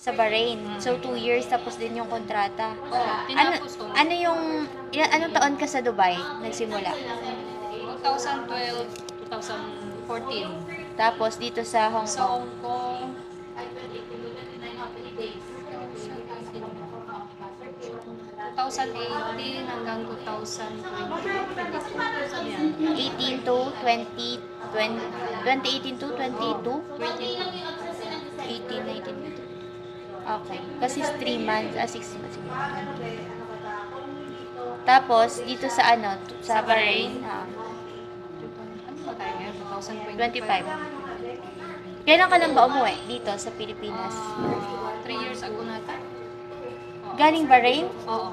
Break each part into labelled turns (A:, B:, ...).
A: Sa Bahrain. So, 2 years tapos din yung kontrata.
B: Tinapos ko.
A: Anong taon ka sa Dubai nagsimula?
B: 2012, 2014.
A: Tapos dito sa Hong
B: Sa
A: Kong.
B: Hong Kong, 2018 hanggang 2022.
A: 18 to 20, 2018 to 22? 18, 19, 20. Okay. Kasi 3 months, 6 months. Tapos, dito sa ano? Sa Bahrain.
B: Ano ba tayo ngayon?
A: 25. Kailan ka lang ba umuwi dito sa Pilipinas?
B: 3 years ago nata.
A: Galing Bahrain?
B: Oo.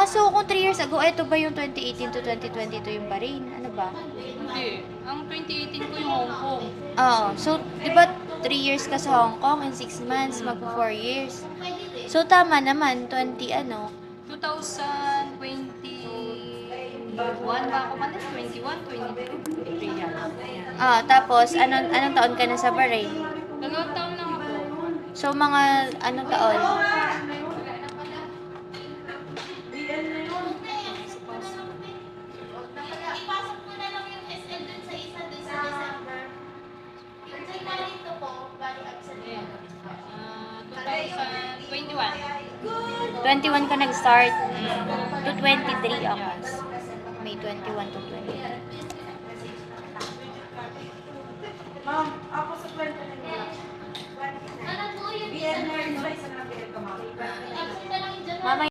A: So kung 3 years ago, ito ba yung 2018 to 2022 yung Bahrain? Ano ba?
B: Hindi. Ang 2018 ko yung Hong Kong.
A: So, di ba 3 years ka sa Hong Kong and 6 months, magpo 4 years. So, tama naman, 20
B: 2021 ba ako man? 21, 22, 23 yan.
A: Tapos, anong taon ka na sa Bahrain?
B: 2 taon lang ako.
A: So, mga anong taon?
C: Ipasok mo na lang yung SL dun sa isa dun sa December. Yung check na rito po, bali absent mo.
B: 2021.
A: 21 ka nag-start to 23 ako. May 21 to 23.
D: Ma'am, ako sa kwento na nila.
C: Ano po yun?
D: BNR, isa na lang pinagkamali.
C: Absent na lang yung January.
A: Mama,